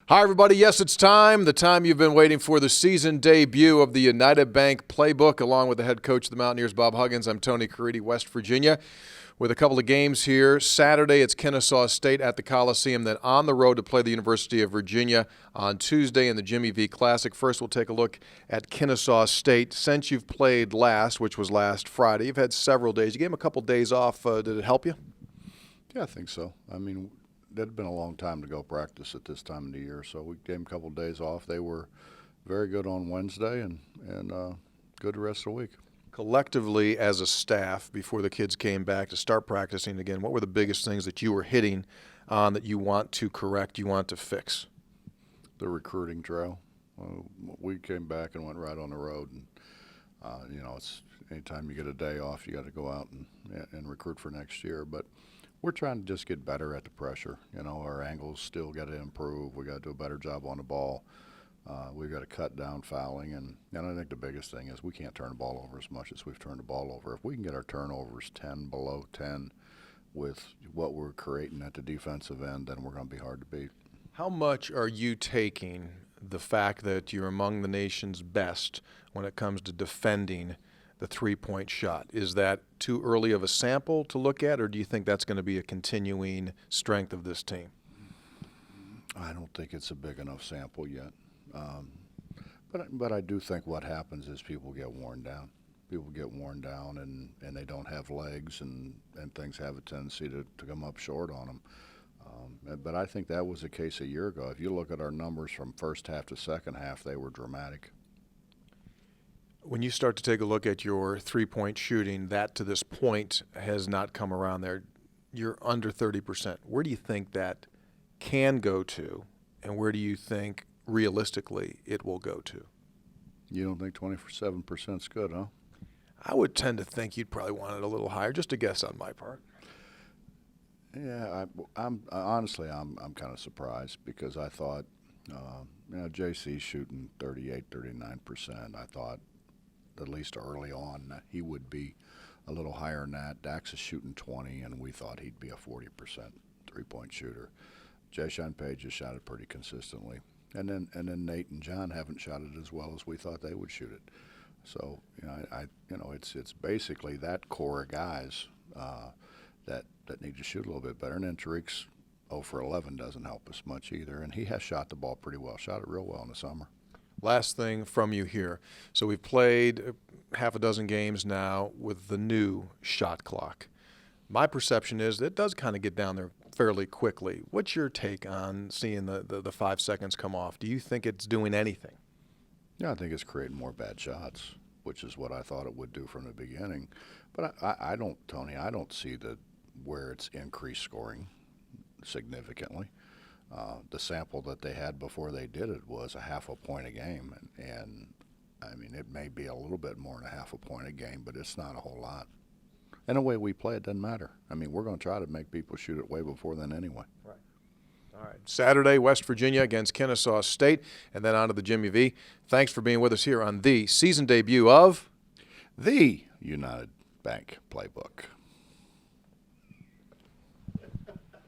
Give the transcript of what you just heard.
Hi, everybody. Yes, it's time. The time you've been waiting for, the season debut of the United Bank Playbook, along with the head coach of the Mountaineers, Bob Huggins. I'm Tony Caridi, West Virginia, with a couple of games here. Saturday, it's Kennesaw State at the Coliseum, then on the road to play the University of Virginia on Tuesday in the Jimmy V Classic. First, we'll take a look at Kennesaw State. Since you've played last, which was last Friday, you've had several days. You gave them a couple days off. Did it help you? Yeah, I think so. I mean, it had been a long time to go practice at this time of the year, so we gave them a couple of days off. They were very good on Wednesday and good the rest of the week. Collectively, as a staff, before the kids came back to start practicing again, what were the biggest things that you were hitting on that you want to correct, you want to fix? The recruiting trail. We came back and went right on the road, and it's anytime you get a day off, you got to go out and recruit for next year. But we're trying to just get better at the pressure. You know, our angles still got to improve. We got to do a better job on the ball. We've got to cut down fouling, and I think the biggest thing is we can't turn the ball over as much as we've turned the ball over. If we can get our turnovers 10 below 10 with what we're creating at the defensive end, then we're going to be hard to beat. How much are you taking the fact that you're among the nation's best when it comes to defending the three-point shot? Is that too early of a sample to look at, or do you think that's going to be a continuing strength of this team? I don't think it's a big enough sample yet. But I do think what happens is people get worn down. People get worn down and they don't have legs, and things have a tendency to come up short on them. But I think that was the case a year ago. If you look at our numbers from first half to second half, they were dramatic. When you start to take a look at your three-point shooting, that to this point has not come around there. You're under 30%. Where do you think that can go to, and where do you think realistically it will go to? You don't think 27% is good, huh? I would tend to think you'd probably want it a little higher, just a guess on my part. Yeah, I'm honestly kind of surprised because I thought, JC's shooting 38, 39%. I thought at least early on he would be a little higher than that. Dax is shooting 20, and we thought he'd be a 40% three-point shooter. Jay Page has shot it pretty consistently. And then Nate and John haven't shot it as well as we thought they would shoot it. So it's basically that core of guys that need to shoot a little bit better. And then Tariq's 0 for 11 doesn't help us much either. And he has shot the ball pretty well. Shot it real well in the summer. Last thing from you here. So we've played half a dozen games now with the new shot clock. My perception is that it does kind of get down there fairly quickly. What's your take on seeing the 5 seconds come off? Do you think it's doing anything? Yeah, I think it's creating more bad shots, which is what I thought it would do from the beginning. But I don't, Tony, I don't see where it's increased scoring significantly. The sample that they had before they did it was a half a point a game. And I mean, it may be a little bit more than a half a point a game, but it's not a whole lot. And the way we play, it doesn't matter. I mean, we're going to try to make people shoot it way before then anyway. Right. All right. Saturday, West Virginia against Kennesaw State, and then on to the Jimmy V. Thanks for being with us here on the season debut of the United Bank Playbook.